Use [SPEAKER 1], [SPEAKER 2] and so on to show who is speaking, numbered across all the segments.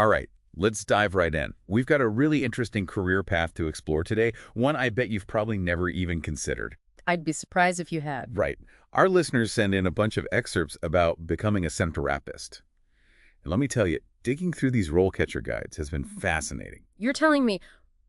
[SPEAKER 1] All right, let's dive right in. We've got a really interesting career path to explore today, one I bet you've probably never even considered.
[SPEAKER 2] I'd be surprised if you had.
[SPEAKER 1] Right. Our listeners send in a bunch of excerpts about becoming a centerapist. And let me tell you, digging through these role catcher guides has been fascinating.
[SPEAKER 2] You're telling me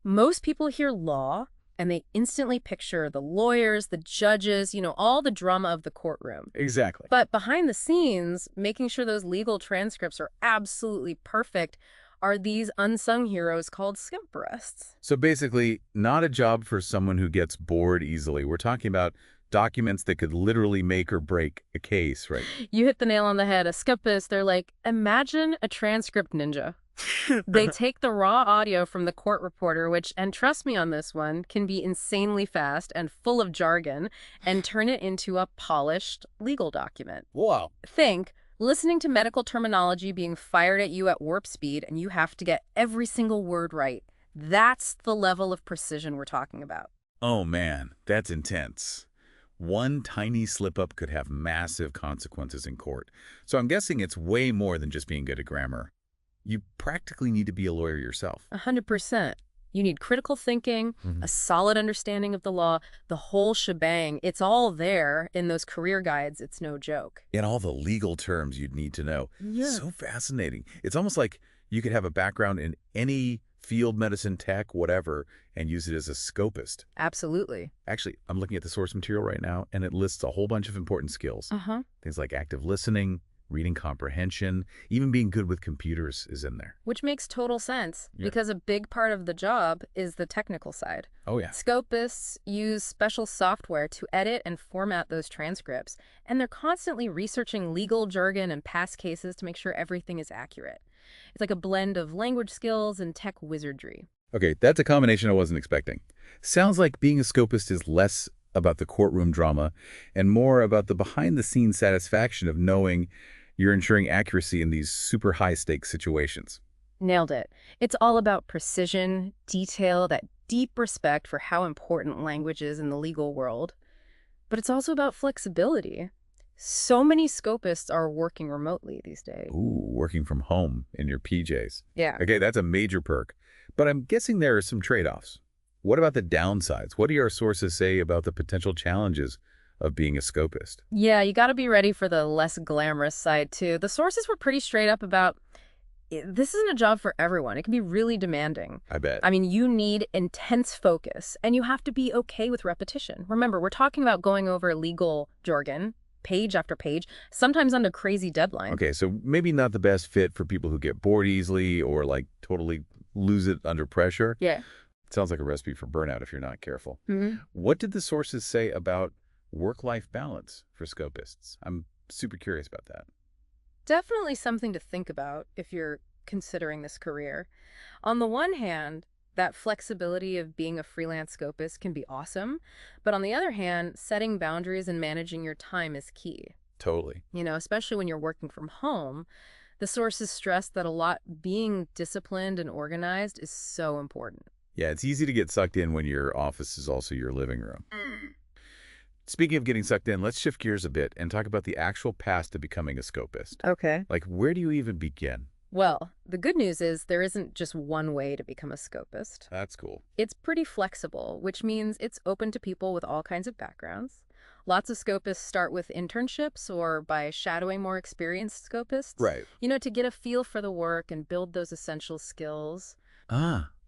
[SPEAKER 2] most people hear law and they instantly picture the lawyers, the judges, all the drama of the courtroom.
[SPEAKER 1] Exactly.
[SPEAKER 2] But behind the scenes, making sure those legal transcripts are absolutely perfect are these unsung heroes called Scopists.
[SPEAKER 1] So basically, not a job for someone who gets bored easily. We're talking about documents that could literally make or break a case, right?
[SPEAKER 2] You hit the nail on the head. A Scopist, they're like, imagine a transcript ninja. They take the raw audio from the court reporter, which, and trust me on this one, can be insanely fast and full of jargon, and turn it into a polished legal document.
[SPEAKER 1] Wow.
[SPEAKER 2] Think, listening to medical terminology being fired at you at warp speed, and you have to get every single word right. That's the level of precision we're talking about.
[SPEAKER 1] Oh man, that's intense. One tiny slip-up could have massive consequences in court. So I'm guessing it's way more than just being good at grammar. You practically need to be a lawyer yourself.
[SPEAKER 2] 100%. You need critical thinking, a solid understanding of the law, the whole shebang. It's all there in those career guides. It's no joke.
[SPEAKER 1] And all the legal terms you'd need to know.
[SPEAKER 2] Yeah.
[SPEAKER 1] So fascinating. It's almost like you could have a background in any field, medicine, tech, whatever, and use it as a scopist.
[SPEAKER 2] Absolutely.
[SPEAKER 1] Actually, I'm looking at the source material right now, and it lists a whole bunch of important skills. Things like active listening, reading comprehension, even being good with computers is in there.
[SPEAKER 2] Which makes total sense, because a big part of the job is the technical side.
[SPEAKER 1] Oh, yeah.
[SPEAKER 2] Scopists use special software to edit and format those transcripts, and they're constantly researching legal jargon and past cases to make sure everything is accurate. It's like a blend of language skills and tech wizardry.
[SPEAKER 1] Okay, that's a combination I wasn't expecting. Sounds like being a scopist is less about the courtroom drama and more about the behind-the-scenes satisfaction of knowing you're ensuring accuracy in these super high-stakes situations.
[SPEAKER 2] Nailed it. It's all about precision, detail, that deep respect for how important language is in the legal world. But it's also about flexibility. So many scopists are working remotely these days.
[SPEAKER 1] Ooh, working from home in your PJs.
[SPEAKER 2] Yeah.
[SPEAKER 1] Okay, that's a major perk. But I'm guessing there are some trade-offs. What about the downsides? What do your sources say about the potential challenges of being a scopist?
[SPEAKER 2] Yeah, you got to be ready for the less glamorous side, too. The sources were pretty straight up about this isn't a job for everyone. It can be really demanding.
[SPEAKER 1] I bet.
[SPEAKER 2] I mean, you need intense focus, and you have to be okay with repetition. Remember, we're talking about going over legal jargon, page after page, sometimes under crazy deadlines.
[SPEAKER 1] Okay, so maybe not the best fit for people who get bored easily or like totally lose it under pressure.
[SPEAKER 2] Yeah.
[SPEAKER 1] It sounds like a recipe for burnout if you're not careful.
[SPEAKER 2] Mm-hmm.
[SPEAKER 1] What did the sources say about work-life balance for scopists? I'm super curious about that.
[SPEAKER 2] Definitely something to think about if you're considering this career. On the one hand, that flexibility of being a freelance scopist can be awesome, but on the other hand, setting boundaries and managing your time is key.
[SPEAKER 1] Totally.
[SPEAKER 2] Especially when you're working from home, the sources stress that a lot being disciplined and organized is so important.
[SPEAKER 1] Yeah, it's easy to get sucked in when your office is also your living room. Speaking of getting sucked in, let's shift gears a bit and talk about the actual path to becoming a scopist.
[SPEAKER 2] Okay.
[SPEAKER 1] Like, where do you even begin?
[SPEAKER 2] Well, the good news is there isn't just one way to become a scopist.
[SPEAKER 1] That's cool.
[SPEAKER 2] It's pretty flexible, which means it's open to people with all kinds of backgrounds. Lots of scopists start with internships or by shadowing more experienced scopists.
[SPEAKER 1] Right.
[SPEAKER 2] To get a feel for the work and build those essential skills.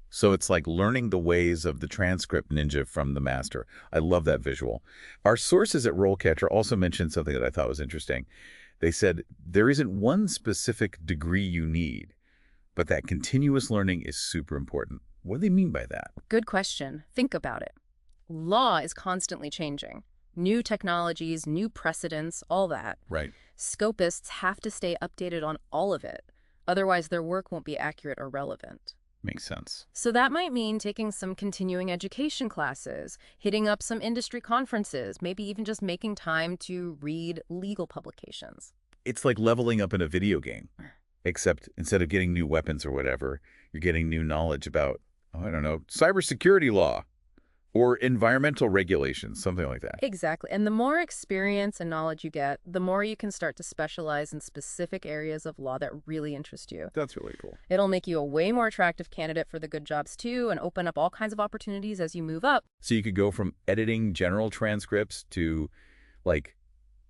[SPEAKER 1] So it's like learning the ways of the transcript ninja from the master. I love that visual. Our sources at RoleCatcher also mentioned something that I thought was interesting. They said there isn't one specific degree you need, but that continuous learning is super important. What do they mean by that?
[SPEAKER 2] Good question. Think about it. Law is constantly changing. New technologies, new precedents, all that.
[SPEAKER 1] Right.
[SPEAKER 2] Scopists have to stay updated on all of it. Otherwise, their work won't be accurate or relevant.
[SPEAKER 1] Makes sense.
[SPEAKER 2] So that might mean taking some continuing education classes, hitting up some industry conferences, maybe even just making time to read legal publications.
[SPEAKER 1] It's like leveling up in a video game, except instead of getting new weapons or whatever, you're getting new knowledge about, I don't know, cybersecurity law Or environmental regulations, something like that.
[SPEAKER 2] Exactly. And the more experience and knowledge you get, the more you can start to specialize in specific areas of law that really interest you.
[SPEAKER 1] That's really cool.
[SPEAKER 2] It'll make you a way more attractive candidate for the good jobs too, and open up all kinds of opportunities as you move up.
[SPEAKER 1] So you could go from editing general transcripts to, like,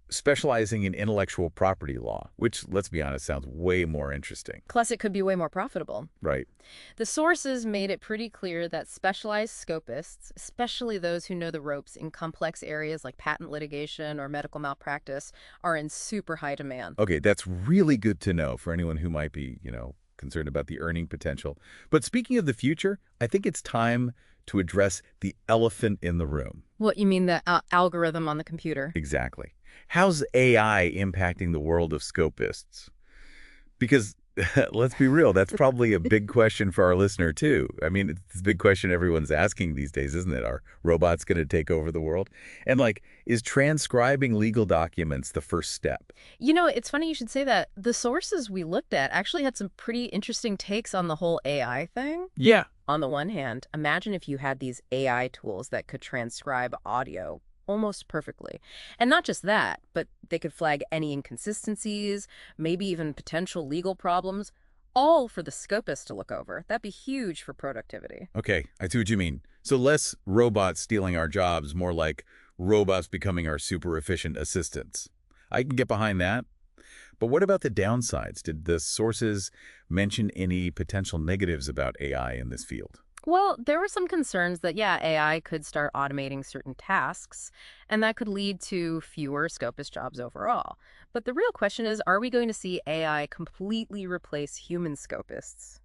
[SPEAKER 1] specializing in intellectual property law, which, let's be honest, sounds way more interesting.
[SPEAKER 2] Plus, it could be way more profitable.
[SPEAKER 1] Right.
[SPEAKER 2] The sources made it pretty clear that specialized scopists, especially those who know the ropes in complex areas like patent litigation or medical malpractice, are in super high demand.
[SPEAKER 1] Okay, that's really good to know for anyone who might be, concerned about the earning potential. But speaking of the future, I think it's time to address the elephant in the room.
[SPEAKER 2] What, you mean the algorithm on the computer?
[SPEAKER 1] Exactly. How's AI impacting the world of Scopists? Because, let's be real, that's probably a big question for our listener, too. I mean, it's a big question everyone's asking these days, isn't it? Are robots going to take over the world? And, is transcribing legal documents the first step?
[SPEAKER 2] It's funny you should say that. The sources we looked at actually had some pretty interesting takes on the whole AI thing.
[SPEAKER 1] Yeah.
[SPEAKER 2] On the one hand, imagine if you had these AI tools that could transcribe audio almost perfectly. And not just that, but they could flag any inconsistencies, maybe even potential legal problems, all for the Scopist to look over. That'd be huge for productivity.
[SPEAKER 1] Okay, I see what you mean. So less robots stealing our jobs, more like robots becoming our super efficient assistants. I can get behind that. But what about the downsides? Did the sources mention any potential negatives about AI in this field?
[SPEAKER 2] Well, there were some concerns that, AI could start automating certain tasks, and that could lead to fewer Scopist jobs overall. But the real question is, are we going to see AI completely replace human Scopists?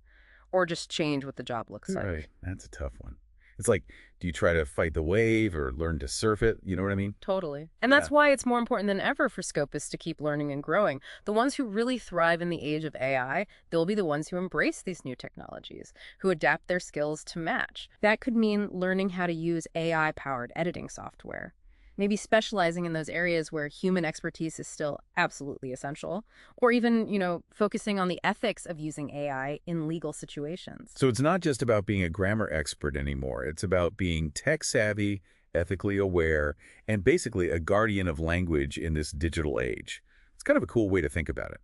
[SPEAKER 2] Or just change what the job looks like?
[SPEAKER 1] Right, that's a tough one. It's like, do you try to fight the wave or learn to surf it? You know what I mean?
[SPEAKER 2] Totally. And that's why it's more important than ever for Scopists to keep learning and growing. The ones who really thrive in the age of AI, they'll be the ones who embrace these new technologies, who adapt their skills to match. That could mean learning how to use AI-powered editing software. Maybe specializing in those areas where human expertise is still absolutely essential, or even, focusing on the ethics of using AI in legal situations.
[SPEAKER 1] So it's not just about being a grammar expert anymore. It's about being tech-savvy, ethically aware, and basically a guardian of language in this digital age. It's kind of a cool way to think about it.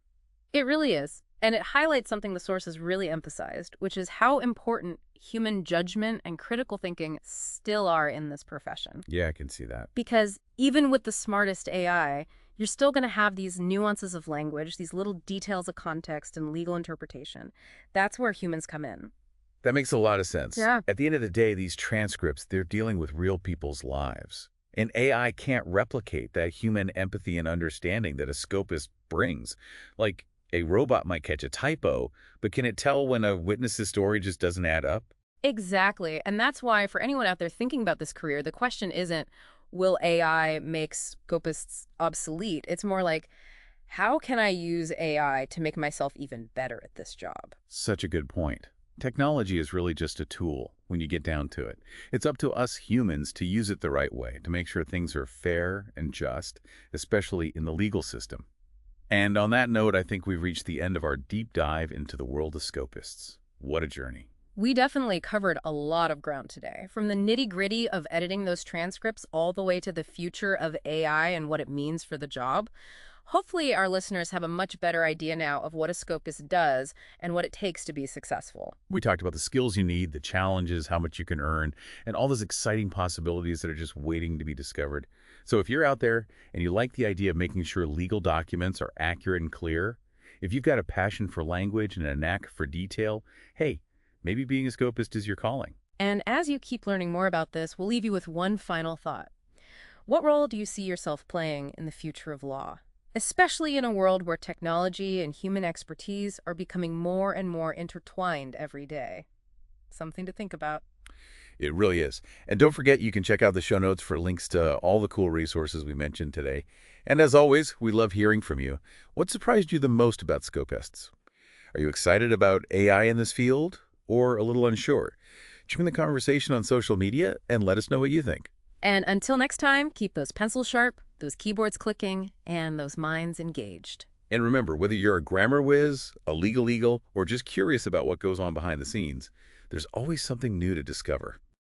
[SPEAKER 2] It really is. And it highlights something the sources really emphasized, which is how important human judgment and critical thinking still are in this profession.
[SPEAKER 1] Yeah, I can see that.
[SPEAKER 2] Because even with the smartest AI, you're still going to have these nuances of language, these little details of context and legal interpretation. That's where humans come in.
[SPEAKER 1] That makes a lot of sense.
[SPEAKER 2] Yeah.
[SPEAKER 1] At the end of the day, these transcripts, they're dealing with real people's lives. And AI can't replicate that human empathy and understanding that a Scopist brings. Like, a robot might catch a typo, but can it tell when a witness's story just doesn't add up?
[SPEAKER 2] Exactly. And that's why for anyone out there thinking about this career, the question isn't, will AI make Scopists obsolete? It's more like, how can I use AI to make myself even better at this job?
[SPEAKER 1] Such a good point. Technology is really just a tool when you get down to it. It's up to us humans to use it the right way, to make sure things are fair and just, especially in the legal system. And on that note, I think we've reached the end of our deep dive into the world of Scopists. What a journey.
[SPEAKER 2] We definitely covered a lot of ground today, from the nitty-gritty of editing those transcripts all the way to the future of AI and what it means for the job. Hopefully, our listeners have a much better idea now of what a Scopist does and what it takes to be successful.
[SPEAKER 1] We talked about the skills you need, the challenges, how much you can earn, and all those exciting possibilities that are just waiting to be discovered. So if you're out there and you like the idea of making sure legal documents are accurate and clear, if you've got a passion for language and a knack for detail, hey, maybe being a Scopist is your calling.
[SPEAKER 2] And as you keep learning more about this, we'll leave you with one final thought. What role do you see yourself playing in the future of law? Especially in a world where technology and human expertise are becoming more and more intertwined every day. Something to think about.
[SPEAKER 1] It really is. And don't forget, you can check out the show notes for links to all the cool resources we mentioned today. And as always, we love hearing from you. What surprised you the most about Scopists? Are you excited about AI in this field or a little unsure? Join the conversation on social media and let us know what you think.
[SPEAKER 2] And until next time, keep those pencils sharp, those keyboards clicking, and those minds engaged.
[SPEAKER 1] And remember, whether you're a grammar whiz, a legal eagle, or just curious about what goes on behind the scenes, there's always something new to discover.